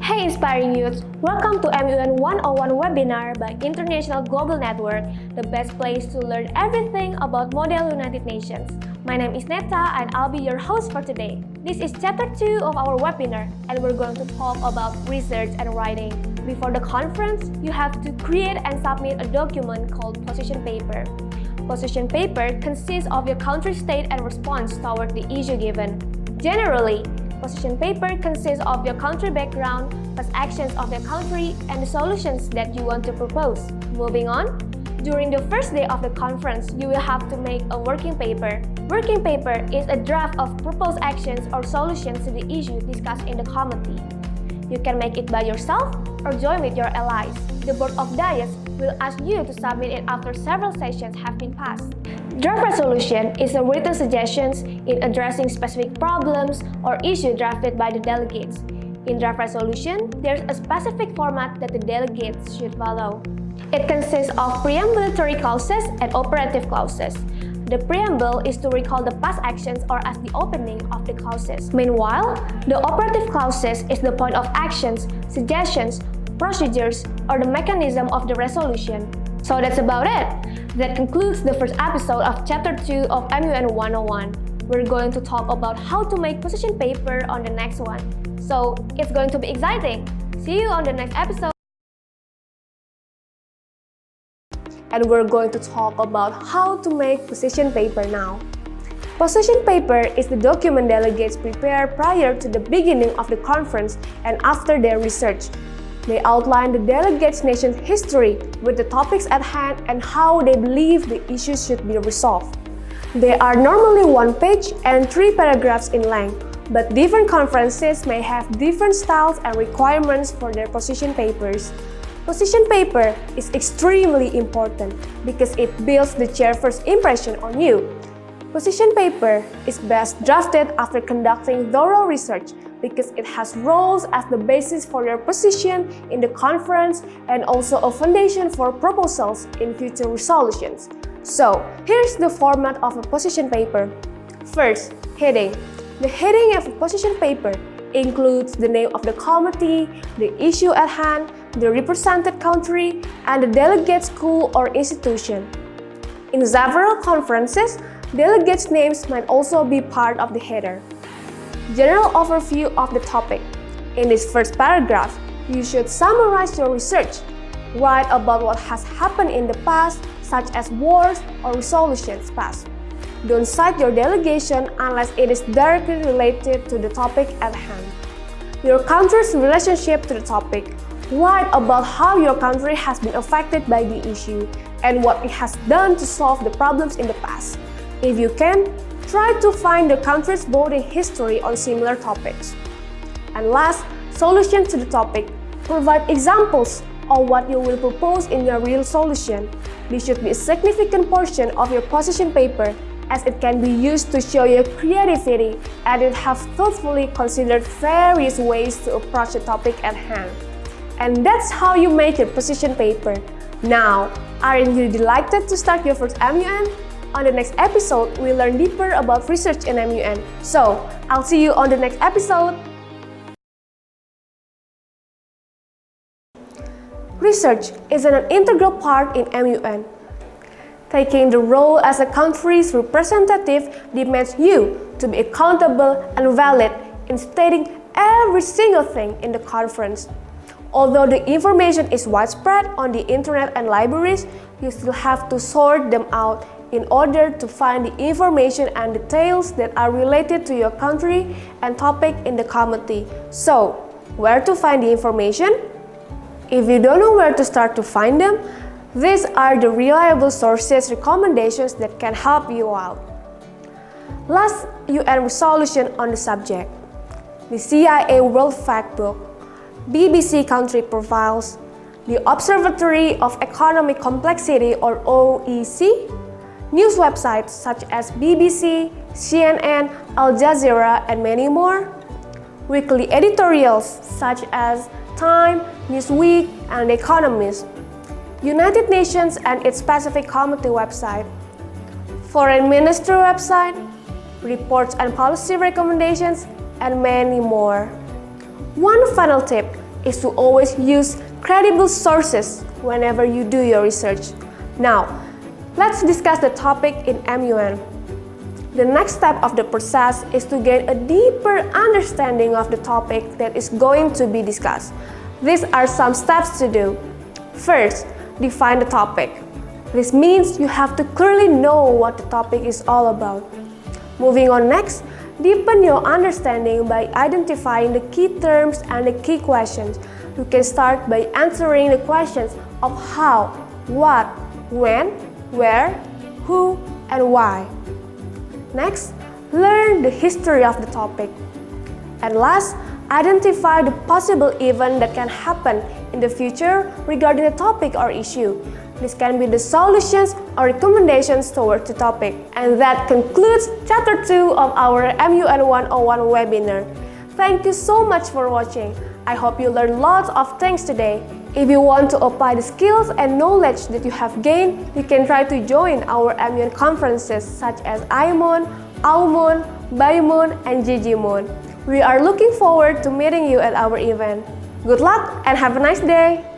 Hey inspiring youth, welcome to MUN 101 webinar by International Global Network, the best place to learn everything about Model United Nations. My name is Neta and I'll be your host for today. This is chapter 2 of our webinar and we're going to talk about research and writing. Before the conference, you have to create and submit a document called position paper. Position paper consists of your country state and response toward the issue given. Generally, position paper consists of your country background, past actions of your country, and the solutions that you want to propose. Moving on, during the first day of the conference, you will have to make a working paper. Working paper is a draft of proposed actions or solutions to the issue discussed in the committee. You can make it by yourself or join with your allies. The Board of Diets will ask you to submit it after several sessions have been passed. Draft resolution is a written suggestions in addressing specific problems or issues drafted by the delegates. In draft resolution, there's a specific format that the delegates should follow. It consists of preambulatory clauses and operative clauses. The preamble is to recall the past actions or as the opening of the clauses. Meanwhile, the operative clauses is the point of actions, suggestions, procedures, or the mechanism of the resolution. So that's about it. That concludes the first episode of Chapter 2 of MUN 101. We're going to talk about how to make position paper on the next one. So it's going to be exciting. See you on the next episode. And we're going to talk about how to make position paper now. Position paper is the document delegates prepare prior to the beginning of the conference and after their research. They outline the delegates' nation's history with the topics at hand and how they believe the issues should be resolved. They are normally one page and 3 paragraphs in length, but different conferences may have different styles and requirements for their position papers. Position paper is extremely important because it builds the chair's first impression on you. Position paper is best drafted after conducting thorough research because it has roles as the basis for your position in the conference and also a foundation for proposals in future resolutions. So, here's the format of a position paper. First, heading. The heading of a position paper includes the name of the committee, the issue at hand, the represented country, and the delegate school or institution. In several conferences, delegates' names might also be part of the header. General overview of the topic. In this first paragraph, you should summarize your research. Write about what has happened in the past, such as wars or resolutions passed. Don't cite your delegation unless it is directly related to the topic at hand. Your country's relationship to the topic. Write about how your country has been affected by the issue and what it has done to solve the problems in the past. If you can, try to find the country's voting history on similar topics. And last, solution to the topic. Provide examples of what you will propose in your real solution. This should be a significant portion of your position paper as it can be used to show your creativity and you have thoughtfully considered various ways to approach the topic at hand. And that's how you make your position paper. Now, aren't you delighted to start your first MUN? On the next episode, we'll learn deeper about research in MUN. So, I'll see you on the next episode. Research is an integral part in MUN. Taking the role as a country's representative demands you to be accountable and valid in stating every single thing in the conference. Although the information is widespread on the internet and libraries, you still have to sort them out in order to find the information and details that are related to your country and topic in the committee. So, where to find the information? If you don't know where to start to find them, these are the reliable sources recommendations that can help you out. Last UN resolution on the subject. The CIA World Factbook, BBC Country Profiles, the Observatory of Economic Complexity or OEC, news websites such as BBC, CNN, Al Jazeera, and many more, weekly editorials such as Time, Newsweek, and The Economist, United Nations and its specific committee website, Foreign Ministry website, reports and policy recommendations, and many more. One final tip is to always use credible sources whenever you do your research. Now, let's discuss the topic in MUN. The next step of the process is to gain a deeper understanding of the topic that is going to be discussed. These are some steps to do. First, define the topic. This means you have to clearly know what the topic is all about. Moving on next, deepen your understanding by identifying the key terms and the key questions. You can start by answering the questions of how, what, when, where, who, and why. Next, learn the history of the topic. And last, identify the possible event that can happen in the future regarding the topic or issue. This can be the solutions or recommendations towards the topic. And that concludes Chapter 2 of our MUN 101 webinar. Thank you so much for watching. I hope you learned lots of things today. If you want to apply the skills and knowledge that you have gained, you can try to join our MUN conferences such as iMUN, AUMUN, BIMUN, and GGMUN. We are looking forward to meeting you at our event. Good luck and have a nice day!